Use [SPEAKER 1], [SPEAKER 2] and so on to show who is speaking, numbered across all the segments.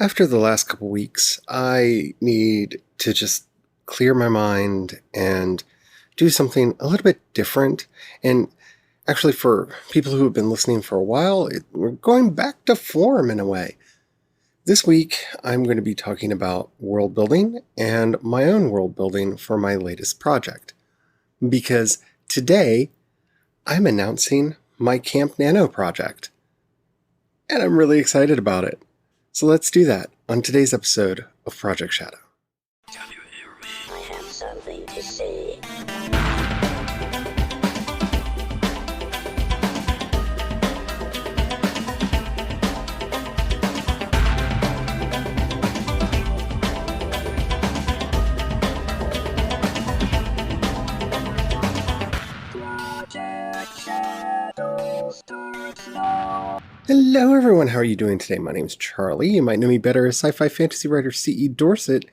[SPEAKER 1] After the last couple weeks, I need to just clear my mind and do something a little bit different. And actually, for people who have been listening for a while, we're going back to form in a way. This week, I'm going to be talking about world building and my own world building for my latest project. Because today, I'm announcing my Camp Nano project. And I'm really excited about it. So let's do that on today's episode of Project Shadow.
[SPEAKER 2] I have something to say. Project Shadow starts now.
[SPEAKER 1] Hello everyone, how are you doing today? My name's Charlie. You might know me better as sci-fi fantasy writer C.E. Dorset.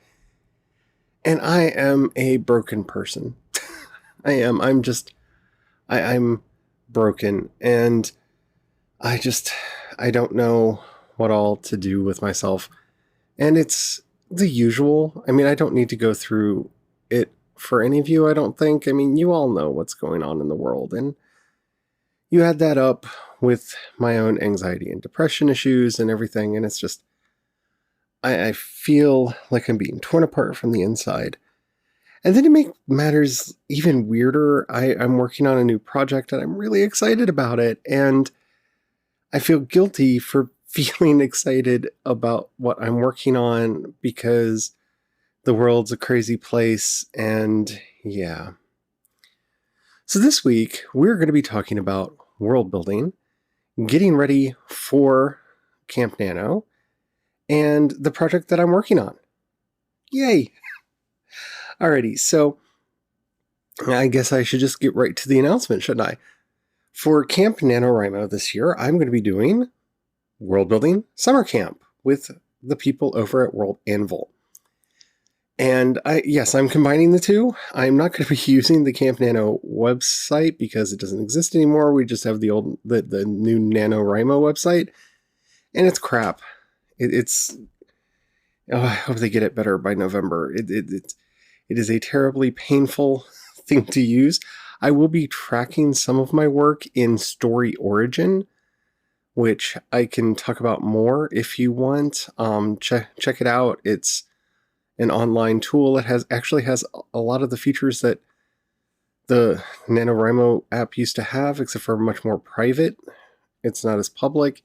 [SPEAKER 1] And I am a broken person. I'm broken. And I don't know what all to do with myself. And it's the usual. I mean, I don't need to go through it for any of you, I don't think. I mean, you all know what's going on in the world. And you add that up with my own anxiety and depression issues and everything, and it's just, I feel like I'm being torn apart from the inside. And then to make matters even weirder, I'm working on a new project and I'm really excited about it, and I feel guilty for feeling excited about what I'm working on because the world's a crazy place, and yeah. So this week, we're going to be talking about world building, getting ready for Camp Nano, and the project that I'm working on. Yay! Alrighty, so I guess I should just get right to the announcement, shouldn't I? For Camp NaNoWriMo this year, I'm going to be doing World Building Summer Camp with the people over at World Anvil. And I'm combining the two. I'm not going to be using the Camp Nano website because it doesn't exist anymore. We just have the new NaNoWriMo website, and it's crap. I hope they get it better by November. It is a terribly painful thing to use. I will be tracking some of my work in Story Origin, which I can talk about more if you want. Check it out. It's an online tool. It actually has a lot of the features that the NaNoWriMo app used to have, except for much more private. It's not as public.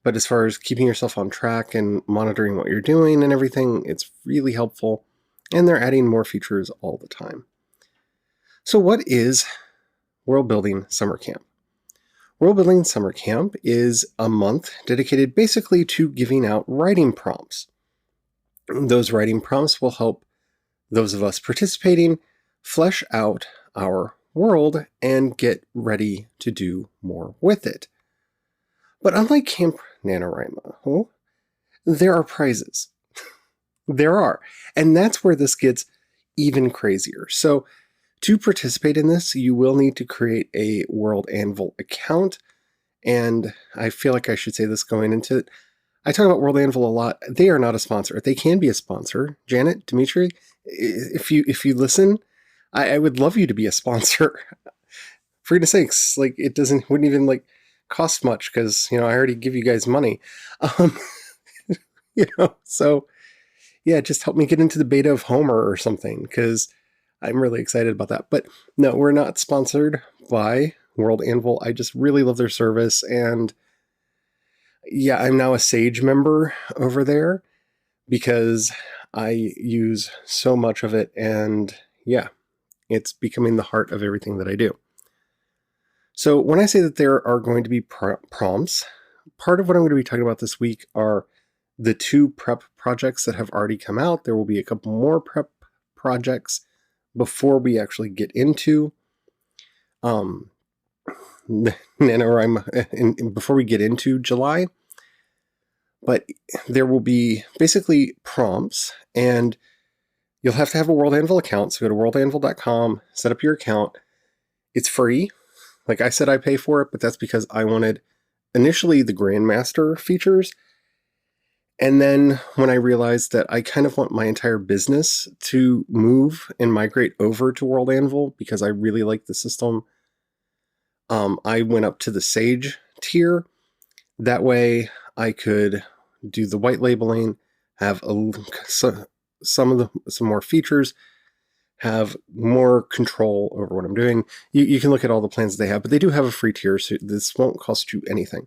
[SPEAKER 1] But as far as keeping yourself on track and monitoring what you're doing and everything, it's really helpful. And they're adding more features all the time. So what is World Building Summer Camp? World Building Summer Camp is a month dedicated basically to giving out writing prompts. Those writing prompts will help those of us participating flesh out our world and get ready to do more with it. But unlike Camp NaNoWriMo, there are prizes. There are. And that's where this gets even crazier. So to participate in this, you will need to create a World Anvil account. And I feel like I should say this going into it. I talk about World Anvil a lot. They are not a sponsor. They can be a sponsor. Janet, Dimitri, if you listen, I would love you to be a sponsor. For goodness sakes, like wouldn't even cost much because I already give you guys money. So yeah, just help me get into the beta of Homer or something because I'm really excited about that. But no, we're not sponsored by World Anvil. I just really love their service, and yeah, I'm now a Sage member over there because I use so much of it, and yeah, it's becoming the heart of everything that I do. So when I say that there are going to be prompts, part of what I'm going to be talking about this week are the 2 prep projects that have already come out. There will be a couple more prep projects before we actually get into NaNoWriMo, before we get into July. But there will be basically prompts, and you'll have to have a World Anvil account. So go to worldanvil.com, set up your account. It's free. Like I said, I pay for it, but that's because I wanted initially the Grandmaster features. And then when I realized that I kind of want my entire business to move and migrate over to World Anvil because I really like the system, I went up to the Sage tier. That way I could do the white labeling, have some more features, have more control over what I'm doing. You can look at all the plans that they have, but they do have a free tier, so this won't cost you anything.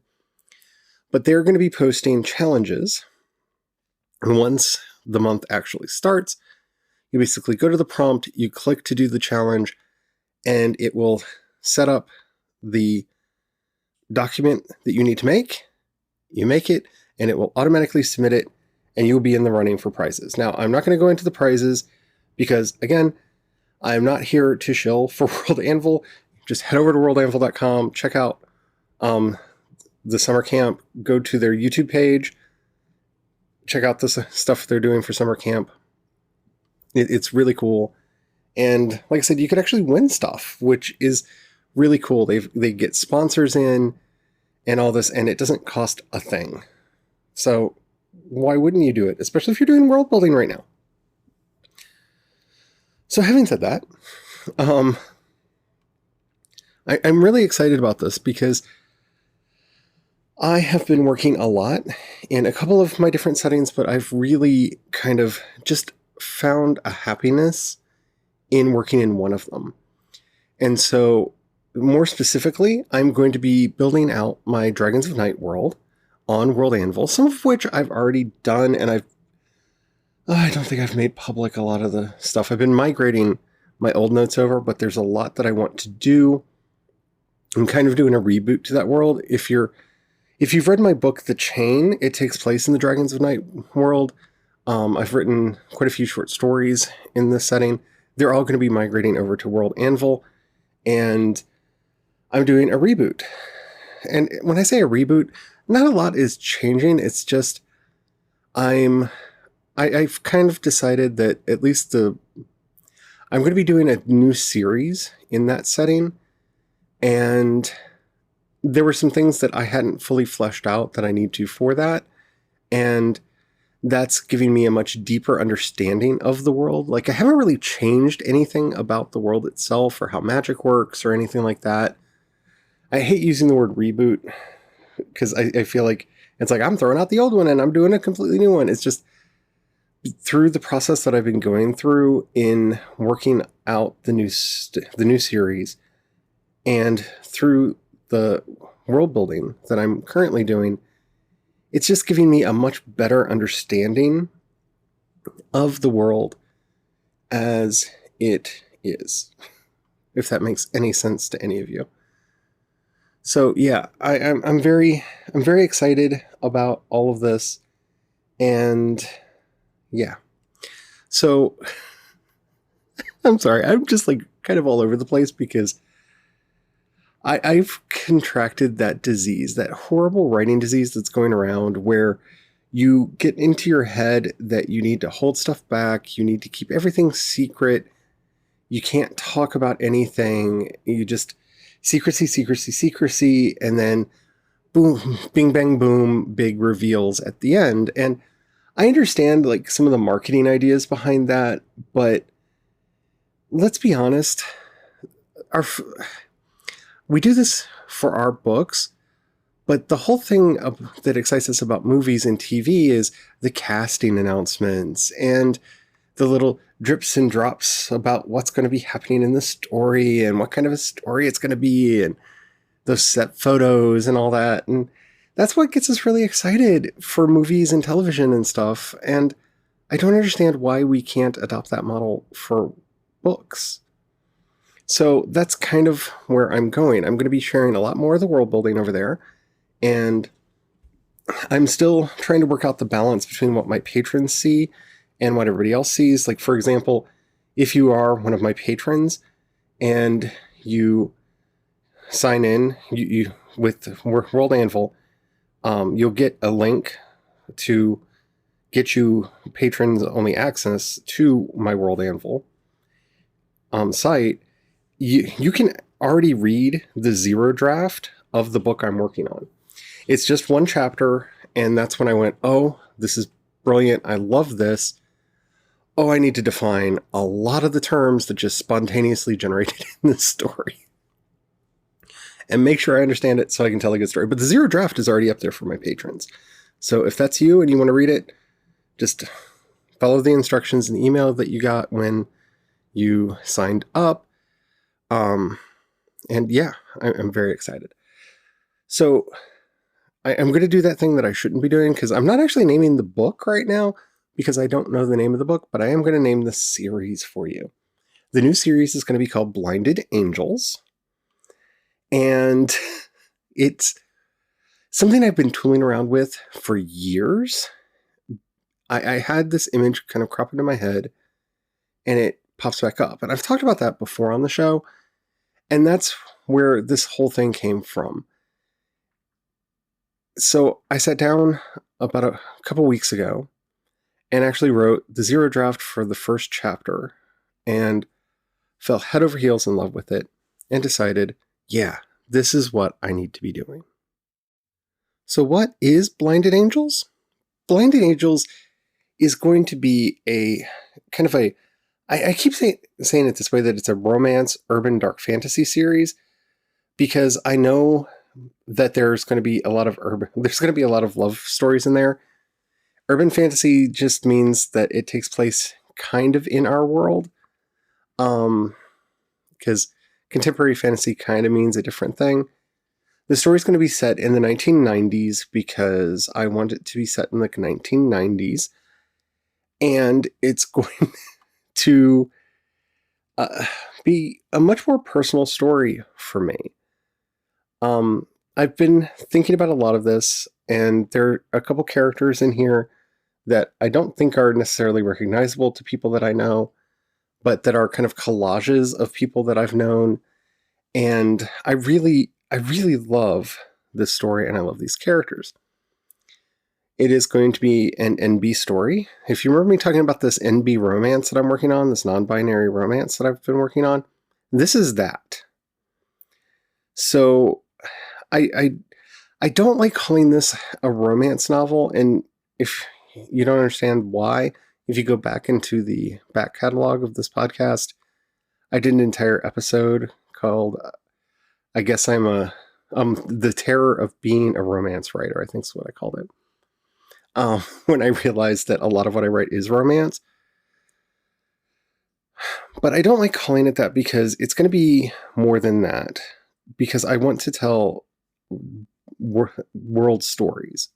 [SPEAKER 1] But they're going to be posting challenges. And once the month actually starts, you basically go to the prompt, you click to do the challenge, and it will set up the document that you need to make. You make it, and it will automatically submit it, and you'll be in the running for prizes. Now, I'm not going to go into the prizes because, again, I'm not here to shill for World Anvil. Just head over to worldanvil.com, check out the summer camp, go to their YouTube page, check out the stuff they're doing for summer camp. It's really cool. And like I said, you could actually win stuff, which is really cool. They get sponsors in and all this, and it doesn't cost a thing. So why wouldn't you do it? Especially if you're doing world building right now. So having said that, I'm really excited about this because I have been working a lot in a couple of my different settings, but I've really kind of just found a happiness in working in one of them. And so more specifically, I'm going to be building out my Dragons of Night world on World Anvil, some of which I've already done, and I don't think I've made public a lot of the stuff. I've been migrating my old notes over, but there's a lot that I want to do. I'm kind of doing a reboot to that world. If you've read my book, The Chain, it takes place in the Dragons of Night world. I've written quite a few short stories in this setting. They're all going to be migrating over to World Anvil, and I'm doing a reboot. And when I say a reboot, not a lot is changing. It's just I've kind of decided that at least I'm going to be doing a new series in that setting, and there were some things that I hadn't fully fleshed out that I need to for that, and that's giving me a much deeper understanding of the world. Like, I haven't really changed anything about the world itself or how magic works or anything like that. I hate using the word reboot because I feel like it's like I'm throwing out the old one and I'm doing a completely new one. It's just through the process that I've been going through in working out the new series and through the world building that I'm currently doing, it's just giving me a much better understanding of the world as it is, if that makes any sense to any of you. So yeah, I'm very excited about all of this, and yeah. So I'm sorry, I'm just like kind of all over the place because I've contracted that disease, that horrible writing disease that's going around where you get into your head that you need to hold stuff back, you need to keep everything secret, you can't talk about anything, you just secrecy, and then boom, bing, bang, boom, big reveals at the end. And I understand like some of the marketing ideas behind that, but let's be honest, we do this for our books, but the whole thing that excites us about movies and TV is the casting announcements and the little drips and drops about what's going to be happening in the story and what kind of a story it's going to be and those set photos and all that. And that's what gets us really excited for movies and television and stuff. And I don't understand why we can't adopt that model for books. So that's kind of where I'm going. I'm going to be sharing a lot more of the world building over there. And I'm still trying to work out the balance between what my patrons see and what everybody else sees. Like, for example, if you are one of my patrons and you sign in you with World Anvil, you'll get a link to get you patrons only access to my World Anvil site. You can already read the zero draft of the book I'm working on. It's just one chapter, And that's when I went, oh, this is brilliant. I love this. Oh, I need to define a lot of the terms that just spontaneously generated in this story. And make sure I understand it so I can tell a good story. But the Zero Draft is already up there for my patrons. So if that's you and you want to read it, just follow the instructions in the email that you got when you signed up. And yeah, I'm very excited. So I'm going to do that thing that I shouldn't be doing because I'm not actually naming the book right now because I don't know the name of the book, but I am going to name the series for you. The new series is going to be called Blinded Angels. And it's something I've been tooling around with for years. I had this image kind of crop into my head and it pops back up. And I've talked about that before on the show. And that's where this whole thing came from. So I sat down about a couple weeks ago and actually wrote the Zero Draft for the first chapter and fell head over heels in love with it and decided, yeah, this is what I need to be doing. So what is Blinded Angels? Blinded Angels is going to be a kind of a, I keep saying it this way, that it's a romance, urban, dark fantasy series, because I know that there's going to be a lot of love stories in there. Urban fantasy just means that it takes place kind of in our world. Because contemporary fantasy kind of means a different thing. The story's going to be set in the 1990s because I want it to be set in the 1990s. And it's going to be a much more personal story for me. I've been thinking about a lot of this, and there are a couple characters in here that I don't think are necessarily recognizable to people that I know, but that are kind of collages of people that I've known. And I really love this story, and I love these characters. It is going to be an NB story. If you remember me talking about this NB romance that I'm working on, this non-binary romance that I've been working on, this is that. So I don't like calling this a romance novel, and if you don't understand why, if you go back into the back catalog of this podcast, I did an entire episode called I guess I'm the terror of being a romance writer, I think is what I called it. When I realized that a lot of what I write is romance. But I don't like calling it that because it's going to be more than that. Because I want to tell world stories.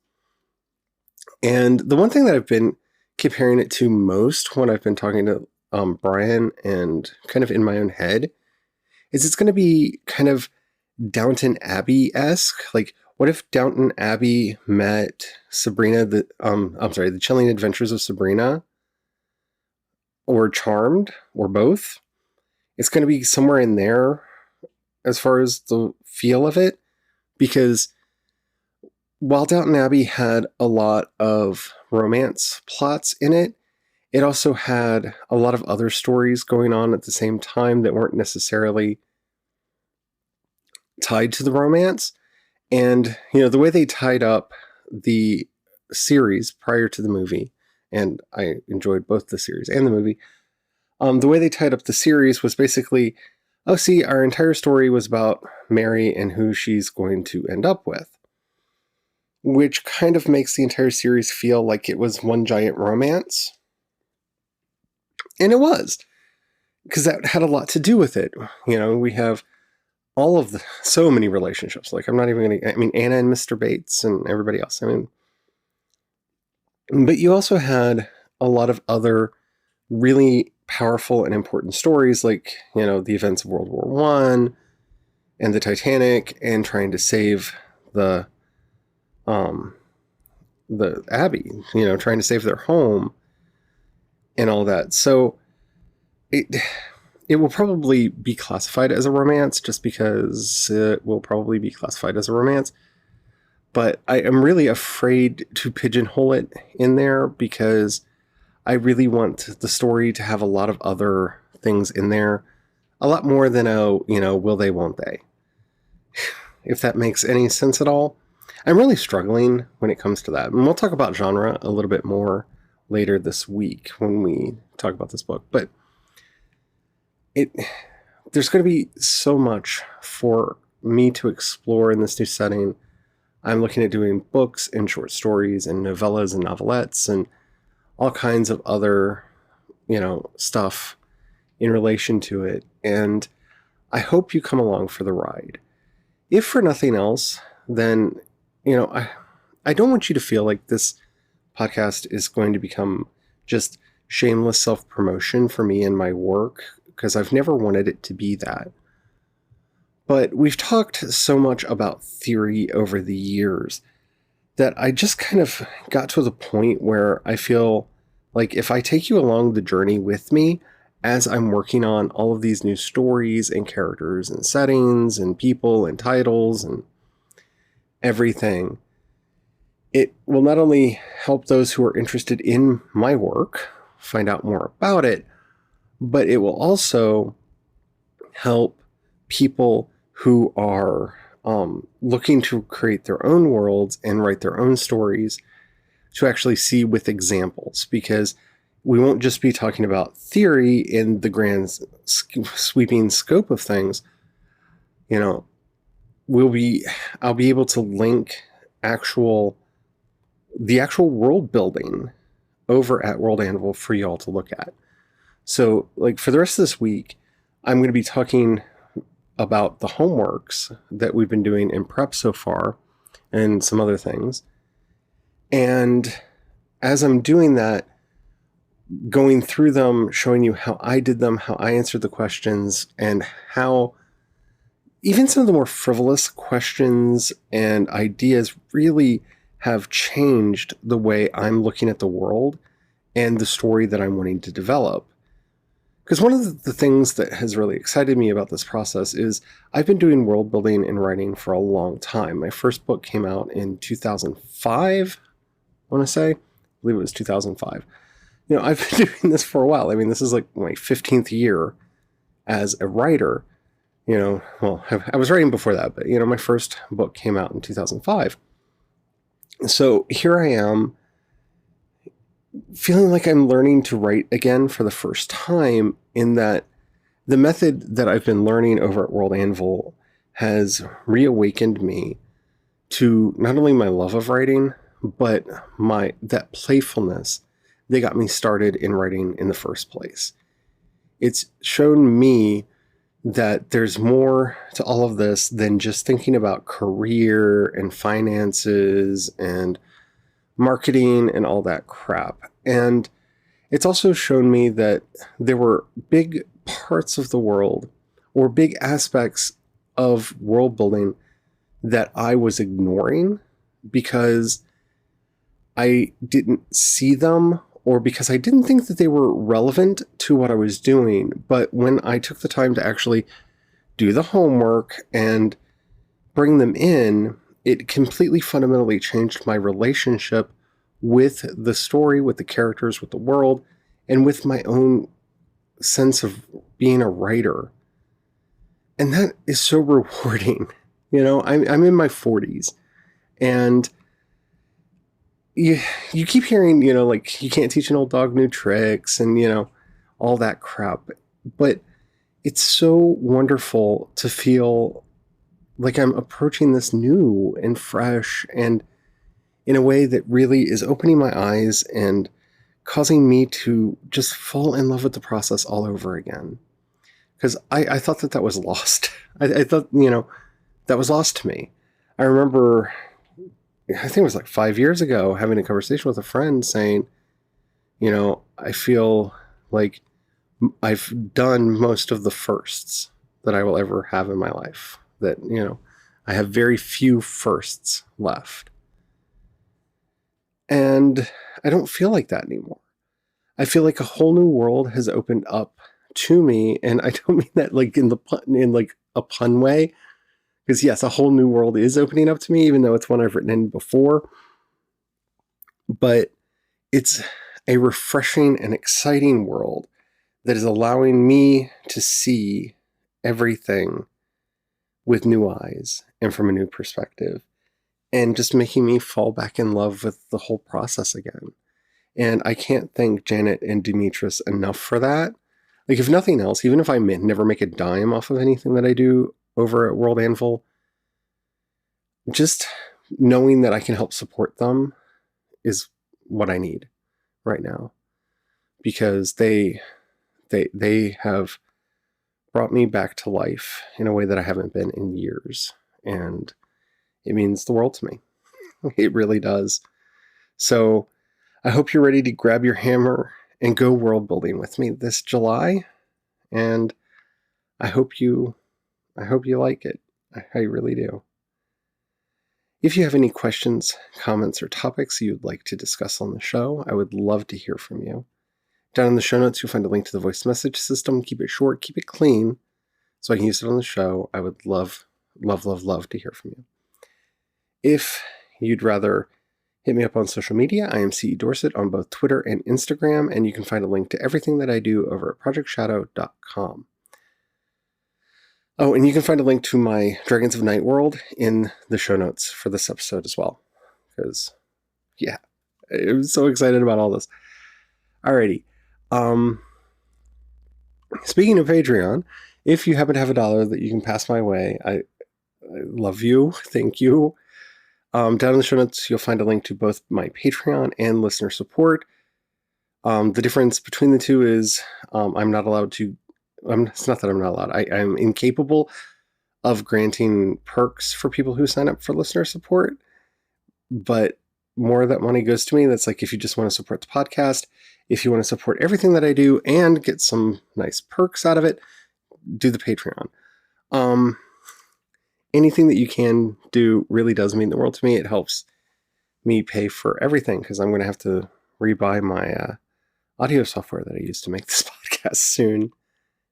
[SPEAKER 1] And the one thing that I've been comparing it to most when I've been talking to Brian and kind of in my own head is it's going to be kind of Downton Abbey-esque. Like, what if Downton Abbey met Sabrina, the Chilling Adventures of Sabrina, or Charmed, or both? It's going to be somewhere in there as far as the feel of it, because while Downton Abbey had a lot of romance plots in it, it also had a lot of other stories going on at the same time that weren't necessarily tied to the romance. And, the way they tied up the series prior to the movie, and I enjoyed both the series and the movie, the way they tied up the series was basically, our entire story was about Mary and who she's going to end up with. Which kind of makes the entire series feel like it was one giant romance. And it was. Because that had a lot to do with it. We have so many relationships. Like, I'm not even going to, Anna and Mr. Bates and everybody else. But you also had a lot of other really powerful and important stories, like, the events of World War I and the Titanic and trying to save the Abbey, trying to save their home and all that. So it will probably be classified as a romance just because it will probably be classified as a romance. But I am really afraid to pigeonhole it in there because I really want the story to have a lot of other things in there. A lot more than will they, won't they? If that makes any sense at all. I'm really struggling when it comes to that. And we'll talk about genre a little bit more later this week when we talk about this book. But there's going to be so much for me to explore in this new setting. I'm looking at doing books and short stories and novellas and novelettes and all kinds of other, stuff in relation to it. And I hope you come along for the ride. If for nothing else, then, I don't want you to feel like this podcast is going to become just shameless self-promotion for me and my work, because I've never wanted it to be that. But we've talked so much about theory over the years that I just kind of got to the point where I feel like if I take you along the journey with me as I'm working on all of these new stories and characters and settings and people and titles and everything, it will not only help those who are interested in my work find out more about it, but it will also help people who are looking to create their own worlds and write their own stories to actually see with examples, because we won't just be talking about theory in the grand sweeping scope of things. I'll be able to link the actual world building over at World Anvil for y'all to look at. So, for the rest of this week, I'm going to be talking about the homeworks that we've been doing in prep so far and some other things. And as I'm doing that, going through them, showing you how I did them, how I answered the questions, and how even some of the more frivolous questions and ideas really have changed the way I'm looking at the world and the story that I'm wanting to develop. Because one of the things that has really excited me about this process is I've been doing world building and writing for a long time. My first book came out in 2005, I want to say. I believe it was 2005. I've been doing this for a while. I mean, this is like my 15th year as a writer. Well, I was writing before that, but, my first book came out in 2005. So here I am, feeling like I'm learning to write again for the first time, in that the method that I've been learning over at World Anvil has reawakened me to not only my love of writing, but that playfulness that got me started in writing in the first place. It's shown me that there's more to all of this than just thinking about career and finances and marketing and all that crap. And it's also shown me that there were big parts of the world or big aspects of world building that I was ignoring because I didn't see them, or because I didn't think that they were relevant to what I was doing. But when I took the time to actually do the homework and bring them in, it completely fundamentally changed my relationship with the story, with the characters, with the world, and with my own sense of being a writer. And that is so rewarding. I'm in my 40s, and you keep hearing, you can't teach an old dog new tricks and, all that crap. But it's so wonderful to feel like I'm approaching this new and fresh and in a way that really is opening my eyes and causing me to just fall in love with the process all over again. Because I thought that was lost. I thought, that was lost to me. I remember, I think it was like 5 years ago, having a conversation with a friend saying, I feel like I've done most of the firsts that I will ever have in my life. That, I have very few firsts left. And I don't feel like that anymore. I feel like a whole new world has opened up to me. And I don't mean that like in a pun way. Because yes, a whole new world is opening up to me, even though it's one I've written in before. But it's a refreshing and exciting world that is allowing me to see everything with new eyes and from a new perspective. and just making me fall back in love with the whole process again. And I can't thank Janet and Demetrius enough for that. Like, if nothing else, even if I never make a dime off of anything that I do over at World Anvil, just knowing that I can help support them is what I need right now, because they have brought me back to life in a way that I haven't been in years, and it means the world to me. It really does. So I hope you're ready to grab your hammer and go world building with me this July, and I hope you like it. I really do. If you have any questions, comments, or topics you'd like to discuss on the show, I would love to hear from you. Down in the show notes, you'll find a link to the voice message system. Keep it short, keep it clean, so I can use it on the show. I would love to hear from you. If you'd rather hit me up on social media, I am CE Dorset on both Twitter and Instagram, and you can find a link to everything that I do over at projectshadow.com. Oh, and you can find a link to my Dragons of Night World in the show notes for this episode as well. Because, yeah, I'm so excited about all this. Alrighty. Speaking of Patreon, if you happen to have $1 that you can pass my way, I love you. Thank you. Down in the show notes, you'll find a link to both my Patreon and listener support. The difference between the two is I'm not allowed to... it's not that I'm not allowed. I'm incapable of granting perks for people who sign up for listener support, but more of that money goes to me. That's like, if you just want to support the podcast, if you want to support everything that I do and get some nice perks out of it, do the Patreon. Anything that you can do really does mean the world to me. It helps me pay for everything, because I'm going to have to rebuy my audio software that I use to make this podcast soon.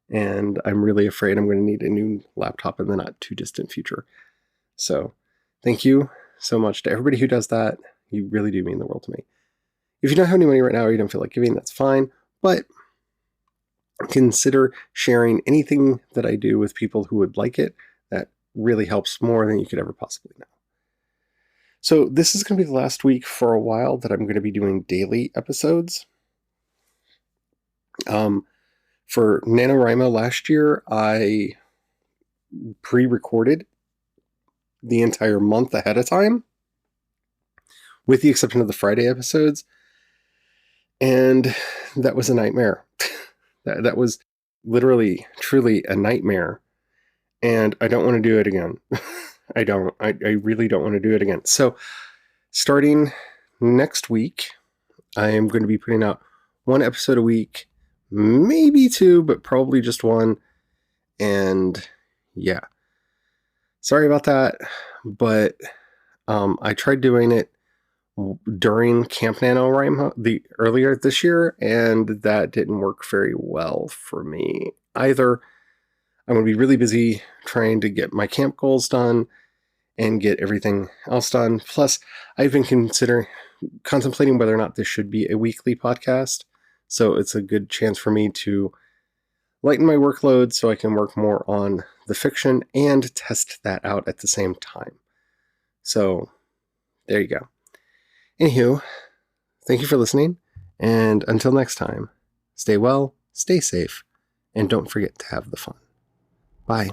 [SPEAKER 1] And I'm really afraid I'm going to need a new laptop in the not too distant future. So thank you so much to everybody who does that. You really do mean the world to me. If you don't have any money right now or you don't feel like giving, that's fine. But consider sharing anything that I do with people who would like it. That really helps more than you could ever possibly know. So this is going to be the last week for a while that I'm going to be doing daily episodes. For NaNoWriMo last year, I pre-recorded the entire month ahead of time, with the exception of the Friday episodes. And that was a nightmare. That was literally, truly a nightmare. And I don't want to do it again. I really don't want to do it again. So starting next week, I am going to be putting out one episode a week, maybe two, but probably just one. And yeah, sorry about that. But I tried doing it during Camp NaNoWriMo earlier this year, and that didn't work very well for me either. I'm going to be really busy trying to get my camp goals done and get everything else done. Plus, I've been contemplating whether or not this should be a weekly podcast. So it's a good chance for me to lighten my workload so I can work more on the fiction and test that out at the same time. So there you go. Anywho, thank you for listening. And until next time, stay well, stay safe, and don't forget to have the fun. Bye.